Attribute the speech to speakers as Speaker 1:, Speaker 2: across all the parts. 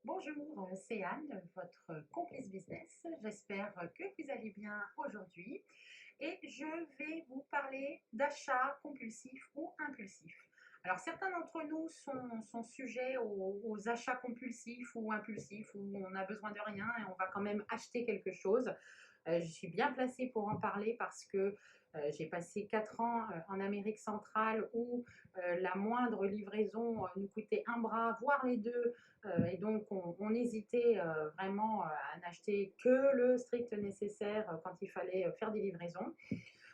Speaker 1: Bonjour, c'est Anne, votre complice business. J'espère que vous allez bien aujourd'hui et je vais vous parler d'achat compulsif ou impulsif. Alors certains d'entre nous sont sujets aux achats compulsifs ou impulsifs où on a besoin de rien et on va quand même acheter quelque chose. Je suis bien placée pour en parler parce que j'ai passé 4 ans en Amérique centrale où la moindre livraison nous coûtait un bras, voire les deux, et donc on hésitait vraiment à n'acheter que le strict nécessaire quand il fallait faire des livraisons.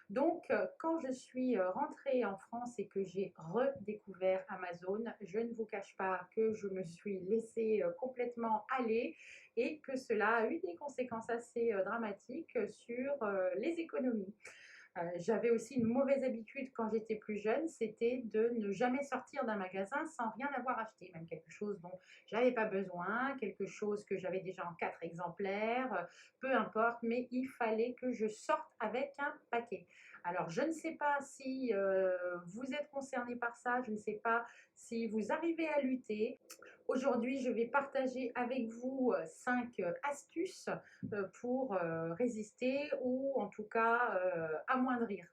Speaker 1: Donc, quand je suis rentrée en France et que j'ai redécouvert Amazon, je ne vous cache pas que je me suis laissée complètement aller et que cela a eu des conséquences assez dramatiques sur les économies. J'avais aussi une mauvaise habitude quand j'étais plus jeune, c'était de ne jamais sortir d'un magasin sans rien avoir acheté, même quelque chose dont j'avais pas besoin, quelque chose que j'avais déjà en 4 exemplaires, peu importe, mais il fallait que je sorte avec un paquet. Alors je ne sais pas si vous êtes concerné par ça, je ne sais pas si vous arrivez à lutter. Aujourd'hui, je vais partager avec vous 5 astuces pour résister ou en tout cas amoindrir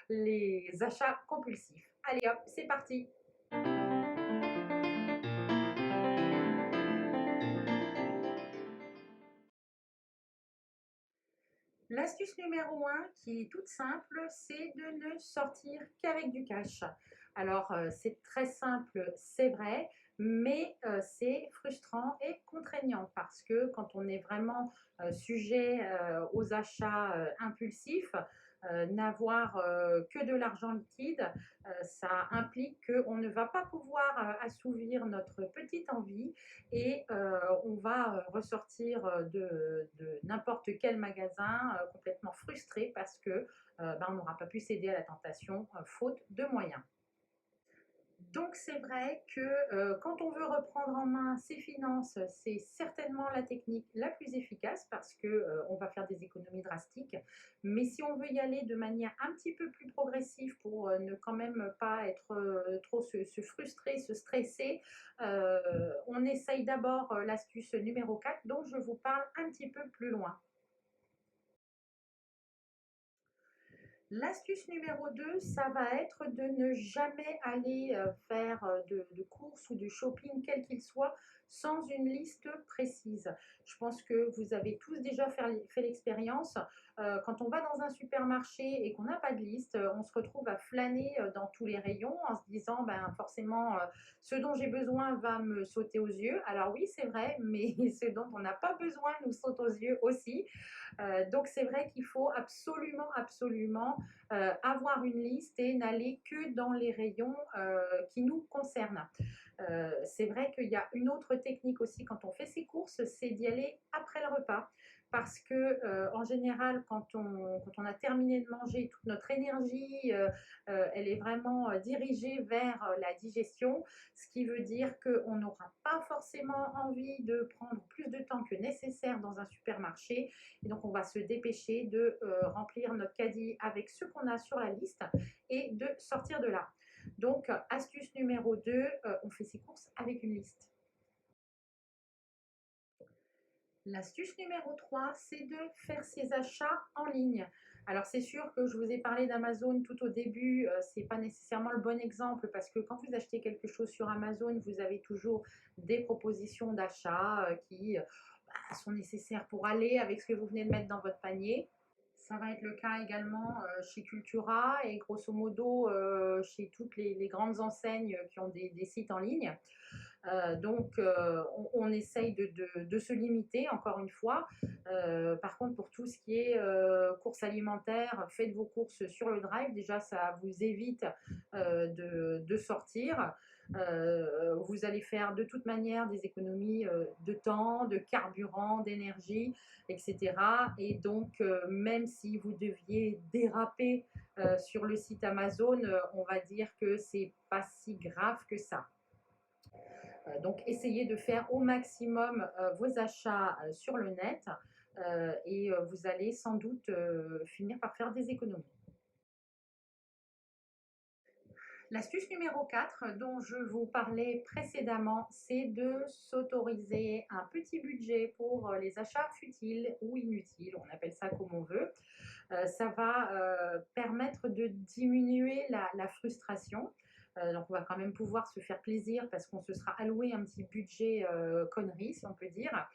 Speaker 1: les achats compulsifs. Allez hop, c'est parti. L'astuce numéro un, qui est toute simple, c'est de ne sortir qu'avec du cash. Alors, c'est très simple, c'est vrai, mais c'est frustrant et contraignant parce que quand on est vraiment sujet aux achats impulsifs, n'avoir que de l'argent liquide, ça implique qu'on ne va pas pouvoir assouvir notre petite envie et on va ressortir de n'importe quel magasin complètement frustré parce que on n'aura pas pu céder à la tentation faute de moyens. Donc c'est vrai que quand on veut reprendre en main ses finances, c'est certainement la technique la plus efficace parce que on va faire des économies drastiques. Mais si on veut y aller de manière un petit peu plus progressive pour ne quand même pas être trop se frustrer, se stresser, on essaye d'abord l'astuce numéro 4 dont je vous parle un petit peu plus loin. L'astuce numéro 2, ça va être de ne jamais aller faire de courses ou de shopping, quel qu'il soit, sans une liste précise. Je pense que vous avez tous déjà fait l'expérience. Quand on va dans un supermarché et qu'on n'a pas de liste, on se retrouve à flâner dans tous les rayons en se disant, ben, forcément, ce dont j'ai besoin va me sauter aux yeux. Alors oui, c'est vrai, mais ce dont on n'a pas besoin nous saute aux yeux aussi. Donc c'est vrai qu'il faut absolument, absolument avoir une liste et n'aller que dans les rayons qui nous concernent. C'est vrai qu'il y a une autre technique aussi quand on fait ses courses, c'est d'y aller après le repas. Parce que en général, quand on a terminé de manger, toute notre énergie, elle est vraiment dirigée vers la digestion, ce qui veut dire qu'on n'aura pas forcément envie de prendre plus de temps que nécessaire dans un supermarché. Et donc, on va se dépêcher de remplir notre caddie avec ce qu'on a sur la liste et de sortir de là. Donc, astuce numéro 2, on fait ses courses avec une liste. L'astuce numéro 3, c'est de faire ses achats en ligne. Alors c'est sûr que je vous ai parlé d'Amazon tout au début, c'est pas nécessairement le bon exemple parce que quand vous achetez quelque chose sur Amazon, vous avez toujours des propositions d'achat qui sont nécessaires pour aller avec ce que vous venez de mettre dans votre panier. Ça va être le cas également chez Cultura et grosso modo chez toutes les grandes enseignes qui ont des sites en ligne. Donc, on essaye de se limiter, encore une fois. Par contre, pour tout ce qui est courses alimentaires, faites vos courses sur le drive. Déjà, ça vous évite de sortir. Vous allez faire de toute manière des économies de temps, de carburant, d'énergie, etc. Et donc, même si vous deviez déraper sur le site Amazon, on va dire que c'est pas si grave que ça. Donc, essayez de faire au maximum vos achats sur le net et vous allez sans doute finir par faire des économies. L'astuce numéro 4 dont je vous parlais précédemment, c'est de s'autoriser un petit budget pour les achats futiles ou inutiles, on appelle ça comme on veut. Ça va permettre de diminuer la frustration. Donc on va quand même pouvoir se faire plaisir parce qu'on se sera alloué un petit budget connerie, si on peut dire.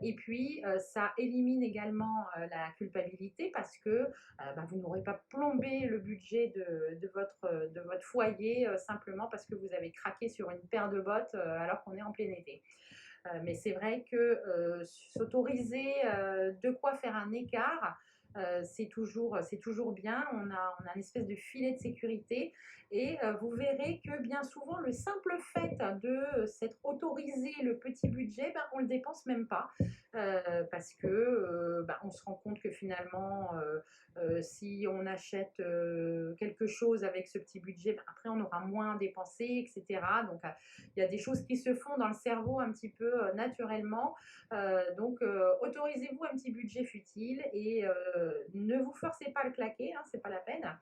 Speaker 1: Et puis, ça élimine également la culpabilité parce que bah, vous n'aurez pas plombé le budget de votre foyer simplement parce que vous avez craqué sur une paire de bottes alors qu'on est en plein été. Mais c'est vrai que s'autoriser de quoi faire un écart, c'est toujours bien. On a une espèce de filet de sécurité et vous verrez que bien souvent, le simple fait de s'être autorisé le petit budget, ben, on ne le dépense même pas parce que ben, on se rend compte que finalement, si on achète quelque chose avec ce petit budget, ben, après on aura moins dépensé, etc. Donc il y a des choses qui se font dans le cerveau un petit peu naturellement. Donc, autorisez-vous un petit budget futile et ne vous forcez pas à le claquer, hein, c'est pas la peine.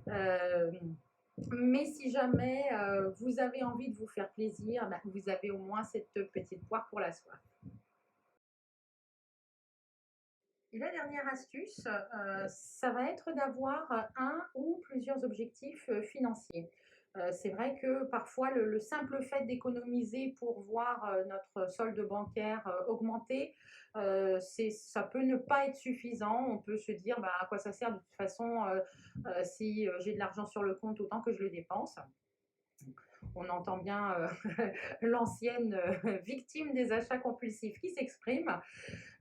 Speaker 1: Euh, mais si jamais vous avez envie de vous faire plaisir, bah, vous avez au moins cette petite poire pour la soif. Et la dernière astuce, ça va être d'avoir un ou plusieurs objectifs financiers. C'est vrai que parfois le simple fait d'économiser pour voir notre solde bancaire augmenter, ça peut ne pas être suffisant. On peut se dire bah, à quoi ça sert de toute façon si j'ai de l'argent sur le compte, autant que je le dépense. On entend bien l'ancienne victime des achats compulsifs qui s'exprime.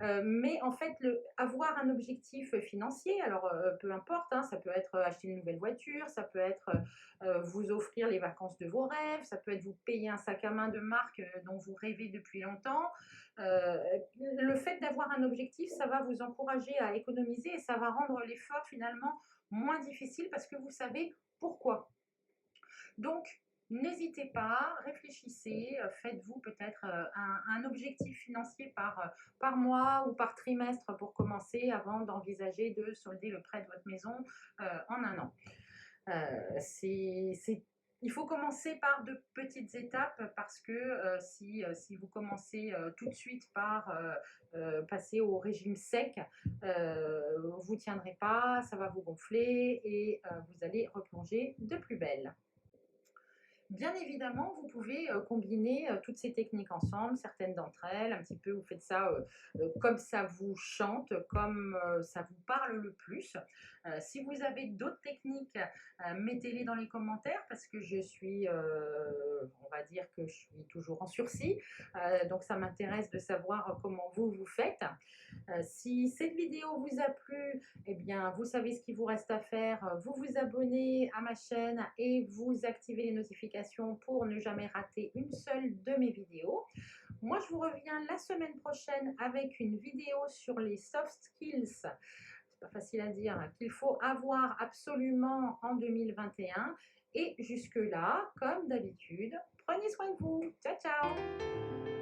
Speaker 1: Mais en fait, avoir un objectif financier, alors peu importe, hein, ça peut être acheter une nouvelle voiture, ça peut être vous offrir les vacances de vos rêves, ça peut être vous payer un sac à main de marque dont vous rêvez depuis longtemps. Euh, le fait d'avoir un objectif, ça va vous encourager à économiser et ça va rendre l'effort finalement moins difficile parce que vous savez pourquoi. Donc, n'hésitez pas, réfléchissez, faites-vous peut-être un objectif financier par mois ou par trimestre pour commencer avant d'envisager de solder le prêt de votre maison en un an. Il faut commencer par de petites étapes parce que si vous commencez tout de suite par passer au régime sec, vous ne tiendrez pas, ça va vous gonfler et vous allez replonger de plus belle. Bien évidemment, vous pouvez combiner toutes ces techniques ensemble, certaines d'entre elles, un petit peu, vous faites ça comme ça vous chante, comme ça vous parle le plus. Si vous avez d'autres techniques, mettez-les dans les commentaires parce que on va dire que je suis toujours en sursis, donc ça m'intéresse de savoir comment vous faites. Si cette vidéo vous a plu, eh bien, vous savez ce qu'il vous reste à faire. Vous vous abonnez à ma chaîne et vous activez les notifications pour ne jamais rater une seule de mes vidéos. Moi, je vous reviens la semaine prochaine avec une vidéo sur les soft skills. C'est pas facile à dire, qu'il faut avoir absolument en 2021. Et jusque-là, comme d'habitude, prenez soin de vous. Ciao, ciao!